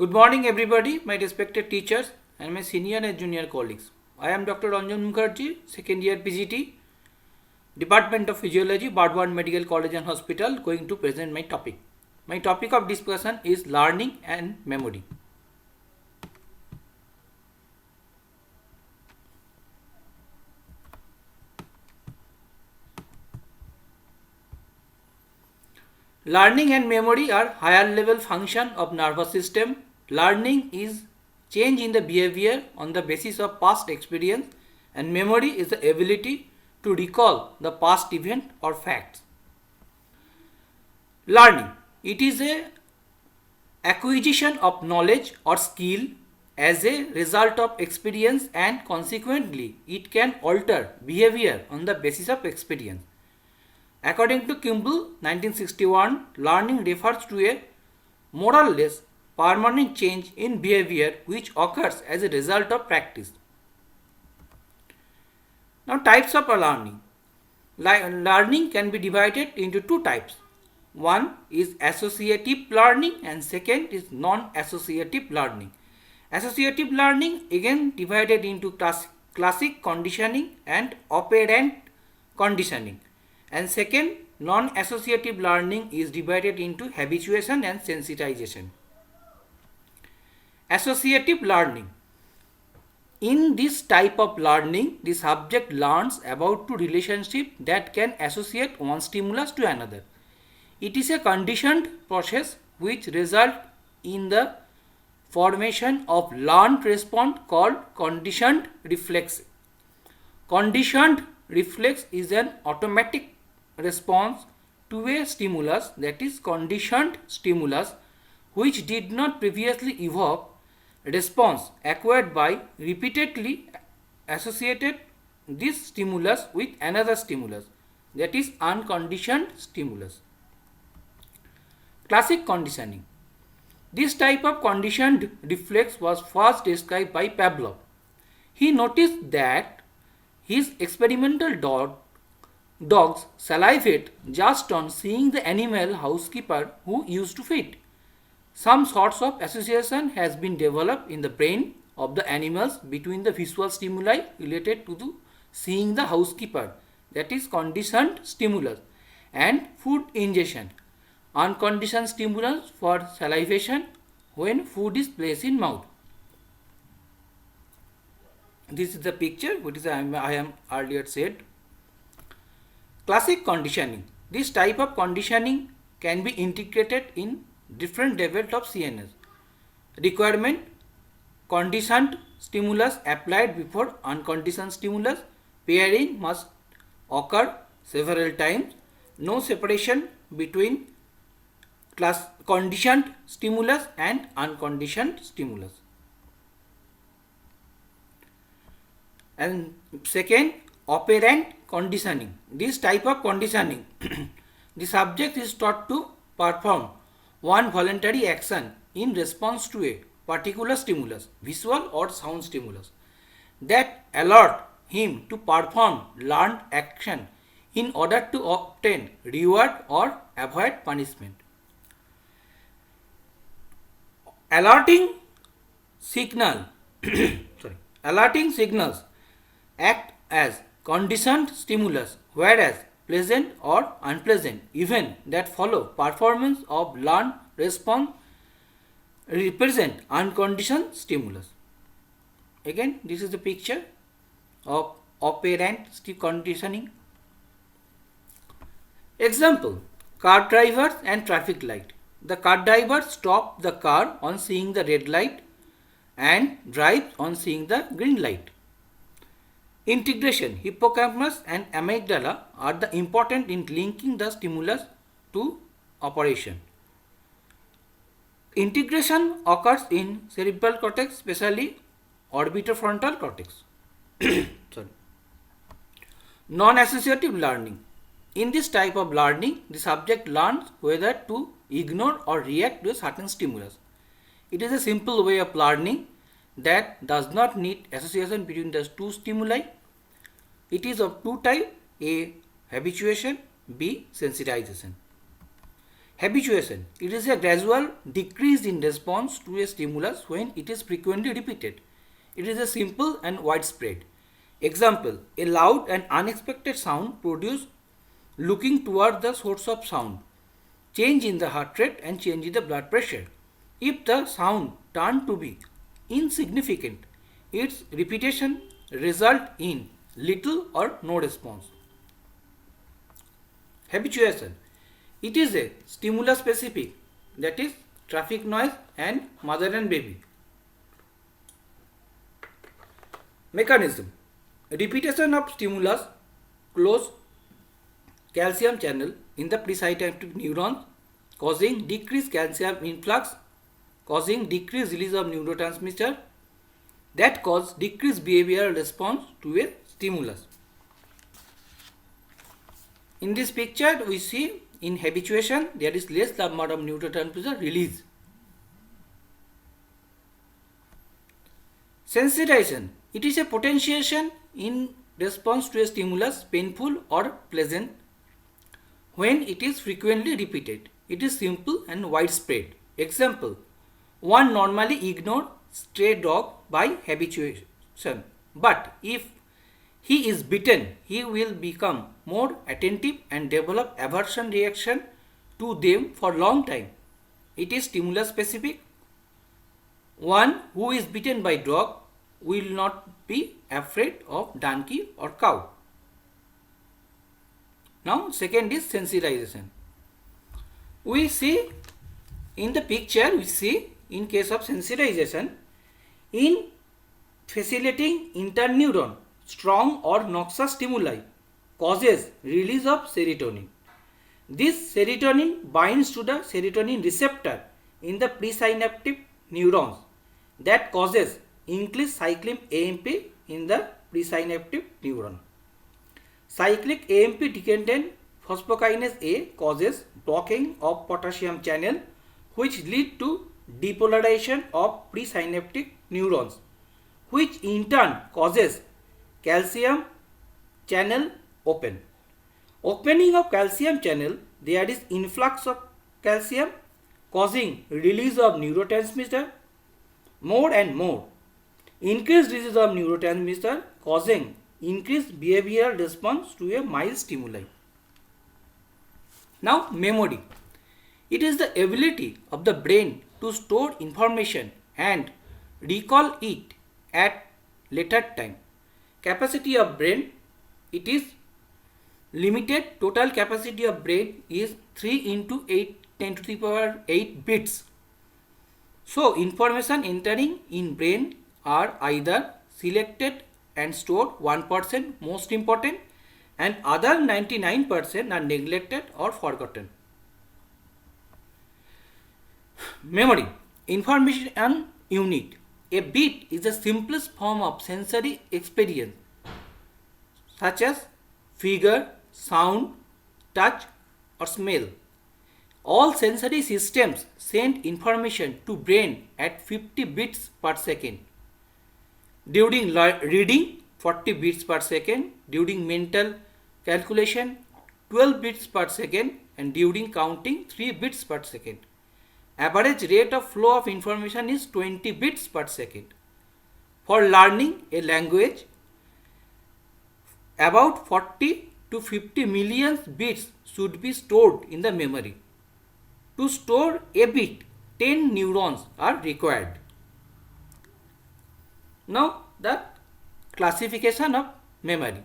Good morning, everybody, my respected teachers and my senior and junior colleagues. I am Dr. Ranjan Mukherjee, second year PGT, Department of Physiology, Bardwan Medical College and Hospital, going to present my topic. My topic of discussion is learning and memory. Learning and memory are higher level function of nervous system. Learning is change in the behavior on the basis of past experience, and memory is the ability to recall the past event or facts. Learning, it is a acquisition of knowledge or skill as a result of experience, and consequently it can alter behavior on the basis of experience. According to Kimball 1961, learning refers to a more or less permanent change in behavior which occurs as a result of practice. Now, types of learning. Learning can be divided into two types. One is associative learning and second is non-associative learning. Associative learning again divided into classic conditioning and operant conditioning. And second, non-associative learning is divided into habituation and sensitization. Associative learning. In this type of learning, the subject learns about two relationships that can associate one stimulus to another. It is a conditioned process which results in the formation of learned response called conditioned reflex. Conditioned reflex is an automatic response to a stimulus, that is conditioned stimulus, which did not previously evoke response acquired by repeatedly associated this stimulus with another stimulus, that is unconditioned stimulus. Classic conditioning. This type of conditioned reflex was first described by Pavlov. He noticed that his experimental dogs salivate just on seeing the animal housekeeper who used to feed. Some sorts of association has been developed in the brain of the animals between the visual stimuli related to the seeing the housekeeper, that is conditioned stimulus, and food ingestion, unconditioned stimulus for salivation when food is placed in mouth. This is the picture which I am earlier said. Classic conditioning. This type of conditioning can be integrated in different levels of CNS. Requirement: conditioned stimulus applied before unconditioned stimulus. Pairing must occur several times. No separation between conditioned stimulus and unconditioned stimulus. And second, operant conditioning. This type of conditioning, the subject is taught to perform one voluntary action in response to a particular stimulus, visual or sound stimulus, that alert him to perform learned action in order to obtain reward or avoid punishment. Alerting signals act as conditioned stimulus, whereas pleasant or unpleasant events that follow performance of learned response represent unconditioned stimulus. Again, this is the picture of operant conditioning. Example: car drivers and traffic light. The car driver stops the car on seeing the red light and drives on seeing the green light. Integration: hippocampus and amygdala are the important in linking the stimulus to operation. Integration occurs in cerebral cortex, especially orbitofrontal cortex. Non-associative learning. In this type of learning, the subject learns whether to ignore or react to a certain stimulus. It is a simple way of learning that does not need association between the two stimuli. It is of two types: A. habituation, B. sensitization. Habituation. It is a gradual decrease in response to a stimulus when it is frequently repeated. It is a simple and widespread. Example, a loud and unexpected sound produced looking toward the source of sound. Change in the heart rate and change in the blood pressure. If the sound turned to be insignificant, its repetition result in little or no response. Habituation. It is a stimulus specific, that is traffic noise and mother and baby. Mechanism. Repetition of stimulus close calcium channel in the presynaptic neurons, causing decreased calcium influx, causing decreased release of neurotransmitter that cause decreased behavioral response to a stimulus. In this picture we see in habituation there is less amount of neurotransmitter release. Sensitization. It is a potentiation in response to a stimulus, painful or pleasant, when it is frequently repeated. It is simple and widespread. Example, one normally ignores stray dog by habituation, but if he is bitten, he will become more attentive and develop aversion reaction to them for long time. It is stimulus specific. One who is bitten by dog will not be afraid of donkey or cow. Now second is sensitization. We see in the picture, we see in case of sensitization, in facilitating interneuron, strong or noxious stimuli causes release of serotonin. This serotonin binds to the serotonin receptor in the presynaptic neurons that causes increased cyclic AMP in the presynaptic neuron. Cyclic AMP dependent phosphokinase A causes blocking of potassium channel, which lead to depolarization of presynaptic neurons, which in turn causes calcium channel open. Opening of calcium channel, there is influx of calcium causing release of neurotransmitter more and more. Increased release of neurotransmitter causing increased behavioral response to a mild stimuli. Now memory. It is the ability of the brain to store information and recall it at later time. Capacity of brain, it is limited. Total capacity of brain is 3 into 8 10 to the power 8 bits. So information entering in brain are either selected and stored 1% most important, and other 99% are neglected or forgotten. Memory. Information unit. A bit is the simplest form of sensory experience such as figure, sound, touch or smell. All sensory systems send information to brain at 50 bits per second. During reading, 40 bits per second. During mental calculation, 12 bits per second. And during counting, 3 bits per second. Average rate of flow of information is 20 bits per second. For learning a language, about 40 to 50 million bits should be stored in the memory. To store a bit, 10 neurons are required. Now the classification of memory.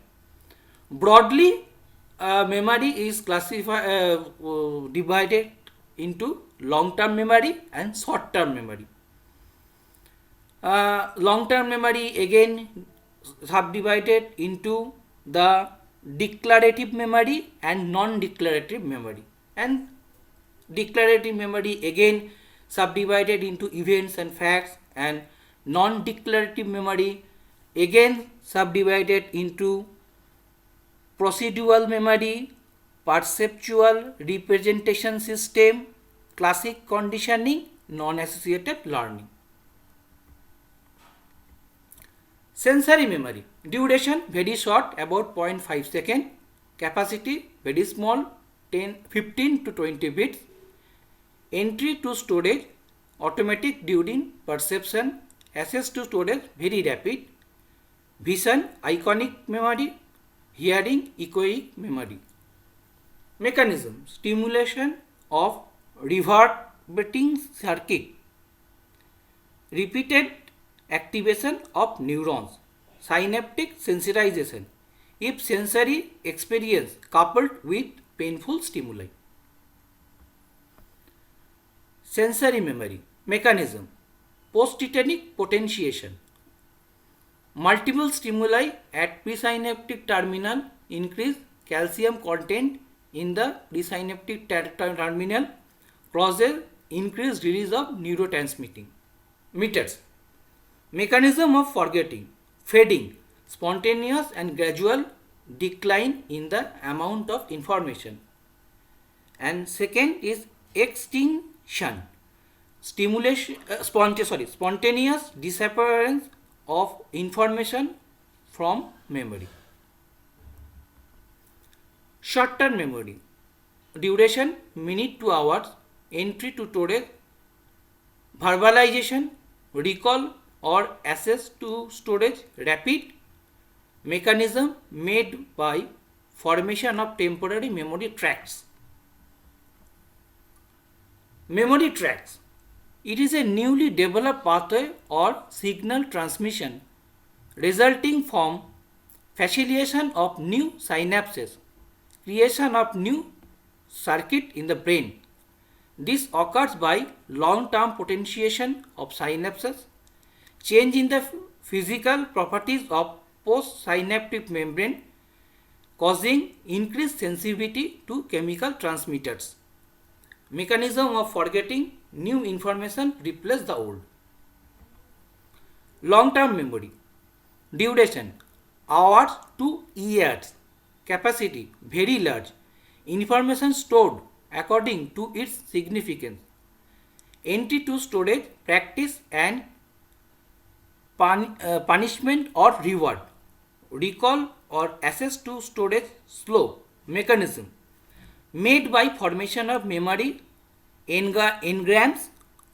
Broadly, memory is divided into long-term memory and short-term memory. Long-term memory again subdivided into the declarative memory and non-declarative memory, and declarative memory again subdivided into events and facts, and non-declarative memory again subdivided into procedural memory, perceptual representation system, classic conditioning, non-associated learning. Sensory memory. Duration very short, about 0.5 second. Capacity very small, 15 to 20 bits. Entry to storage automatic during perception, access to storage very rapid, vision iconic memory, hearing echoic memory. Mechanism: stimulation of reverberating circuit, repeated activation of neurons, synaptic sensitization if sensory experience coupled with painful stimuli. Sensory memory mechanism: post-tetanic potentiation. Multiple stimuli at presynaptic terminal increase calcium content in the presynaptic terminal, causes increased release of neurotransmitting meters. Mechanism of forgetting: fading, spontaneous and gradual decline in the amount of information. And second is extinction, spontaneous disappearance of information from memory. Short-term memory duration minute to hours, entry to storage, verbalization, recall or access to storage rapid. Mechanism made by formation of temporary memory tracts. Memory tracts: it is a newly developed pathway or signal transmission resulting from facilitation of new synapses, creation of new circuit in the brain. This occurs by long-term potentiation of synapses, change in the physical properties of postsynaptic membrane, causing increased sensitivity to chemical transmitters. Mechanism of forgetting: new information replace the old. Long-term memory duration hours to years, capacity very large, information stored according to its significance. Entry to storage practice and punishment or reward, recall or access to storage slow. Mechanism made by formation of memory engrams,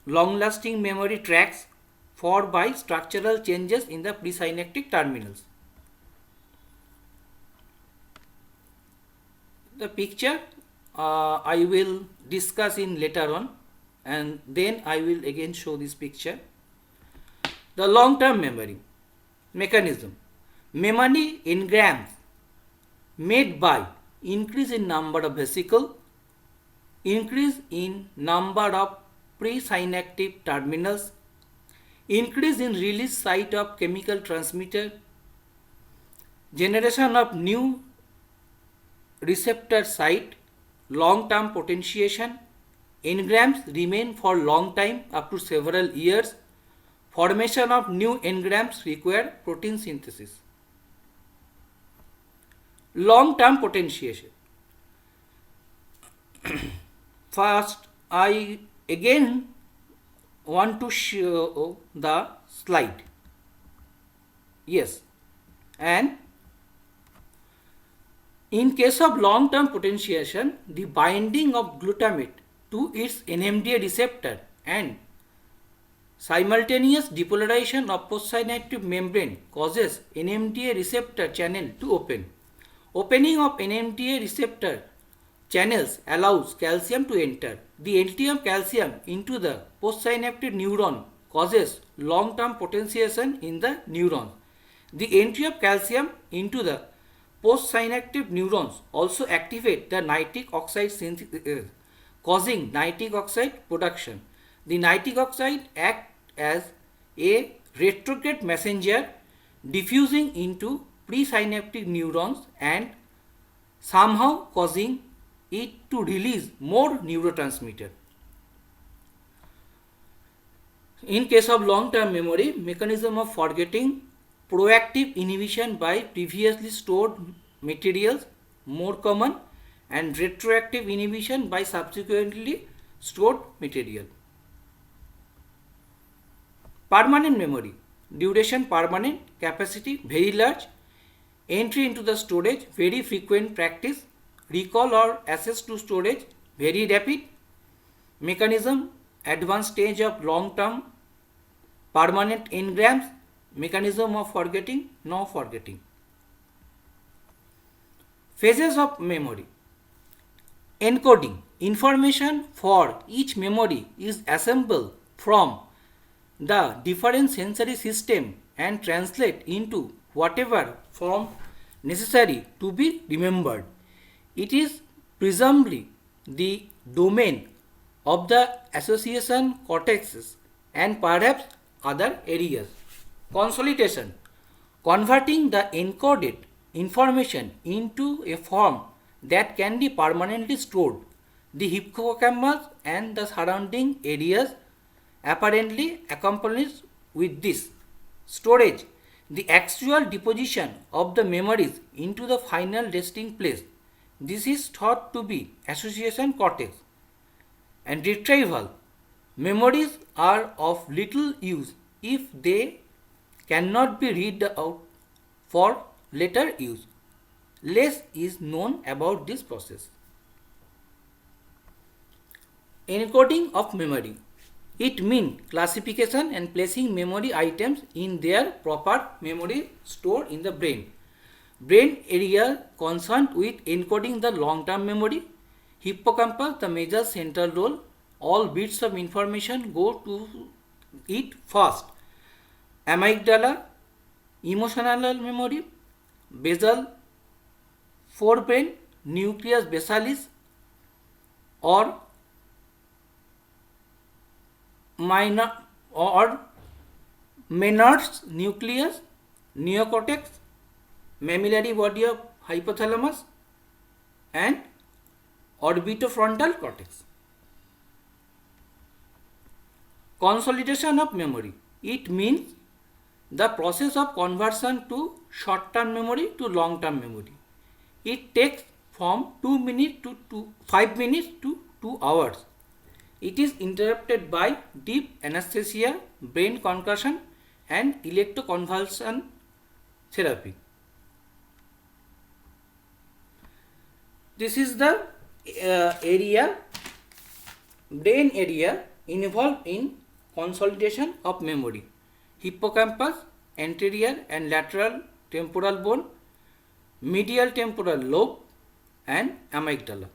long-lasting memory tracts, for by structural changes in the presynaptic terminals. The picture I will discuss in later on, and then I will again show this picture. The long-term memory mechanism: memory engrams made by increase in number of vesicles, increase in number of presynaptic terminals, increase in release site of chemical transmitter, generation of new receptor site, long-term potentiation, engrams remain for long time up to several years, formation of new engrams require protein synthesis. Long-term potentiation. First, I again want to show the slide. Yes, and in case of long-term potentiation, the binding of glutamate to its NMDA receptor and simultaneous depolarization of postsynaptic membrane causes NMDA receptor channel to open. Opening of NMDA receptor channels allows calcium to enter. The entry of calcium into the postsynaptic neuron causes long-term potentiation in the neurons. The entry of calcium into the postsynaptic neurons also activate the nitric oxide synthesis, causing nitric oxide production. The nitric oxide acts as a retrograde messenger diffusing into presynaptic neurons and somehow causing it to release more neurotransmitter. In case of long-term memory, mechanism of forgetting: proactive inhibition by previously stored materials more common, and retroactive inhibition by subsequently stored material. Permanent memory duration permanent, capacity very large, entry into the storage very frequent practice, recall or access to storage very rapid, mechanism, advanced stage of long term, permanent engrams, mechanism of forgetting, no forgetting. Phases of memory. Encoding. Information for each memory is assembled from the different sensory system and translate into whatever form necessary to be remembered. It is presumably the domain of the association cortexes and perhaps other areas. Consolidation. Converting the encoded information into a form that can be permanently stored. The hippocampus and the surrounding areas apparently accompanies with this storage the actual deposition of the memories into the final resting place. This is thought to be association cortex. And retrieval. Memories are of little use if they cannot be read out for later use. Less is known about this process. Encoding of memory. It means classification and placing memory items in their proper memory store in the brain. Brain area concerned with encoding the long-term memory. Hippocampus, the major central role. All bits of information go to it first. Amygdala, emotional memory. Basal forebrain, nucleus basalis or minor or Maynard's nucleus, neocortex, mammillary body of hypothalamus and orbitofrontal cortex. Consolidation of memory. It means the process of conversion to short-term memory to long-term memory. It takes from 2 minutes to 5 minutes to 2 hours. It is interrupted by deep anesthesia, brain concussion and electroconvulsion therapy. This is the brain area involved in consolidation of memory. Hippocampus, anterior and lateral temporal bone, medial temporal lobe and amygdala.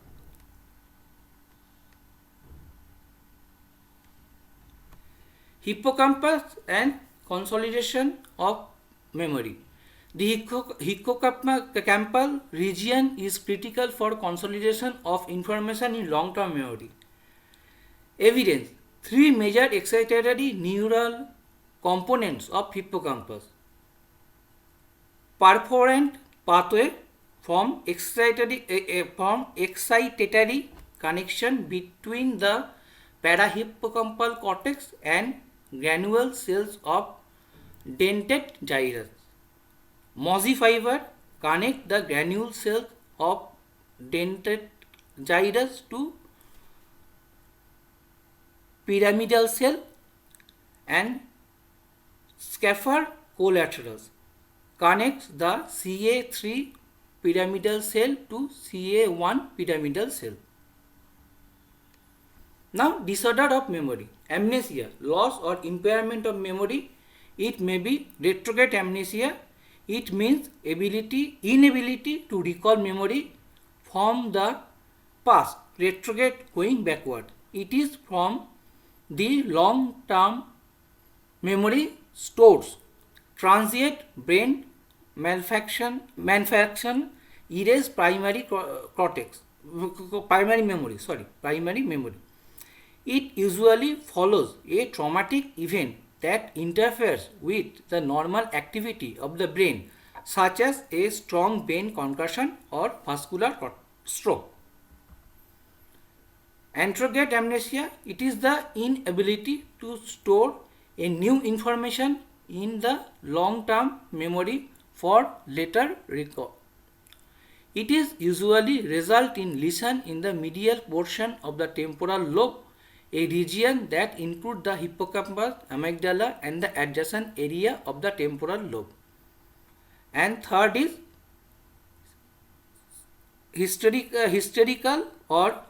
Hippocampus and consolidation of memory. The hippocampal region is critical for consolidation of information in long-term memory. Evidence. 3 major excitatory neural components of hippocampus. Perforant pathway from excitatory connection between the parahippocampal cortex and granule cells of dentate gyrus. Mossy fiber connect the granule cells of dentate gyrus to pyramidal cell and Schaffer collaterals connects the CA3 pyramidal cell to CA1 pyramidal cell. Now, disorder of memory. Amnesia, loss or impairment of memory. It may be retrograde amnesia. It means inability to recall memory from the past. Retrograde, going backward. It is from the long-term memory stores. Transient brain malfunction erase primary cortex, primary memory. It usually follows a traumatic event that interferes with the normal activity of the brain, such as a strong brain concussion or vascular stroke. Anterograde amnesia, it is the inability to store a new information in the long-term memory for later recall. It is usually result in lesion in the medial portion of the temporal lobe, a region that includes the hippocampus, amygdala and the adjacent area of the temporal lobe. And third is hysterical or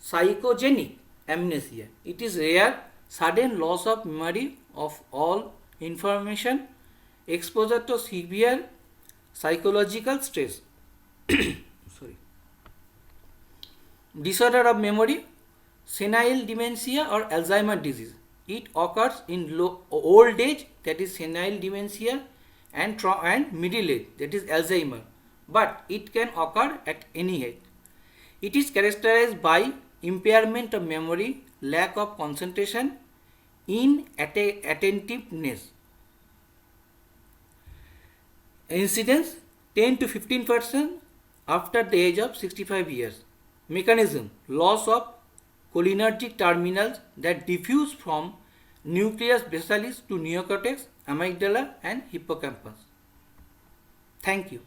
psychogenic amnesia. It is rare, sudden loss of memory of all information, exposure to severe psychological stress. Sorry. Disorder of memory, senile dementia or Alzheimer's disease. It occurs in old age, that is senile dementia, and middle age, that is Alzheimer. But it can occur at any age. It is characterized by impairment of memory, lack of concentration, inattentiveness. Incidence 10 to 15% after the age of 65 years. Mechanism, loss of cholinergic terminals that diffuse from nucleus basalis to neocortex, amygdala and hippocampus. Thank you.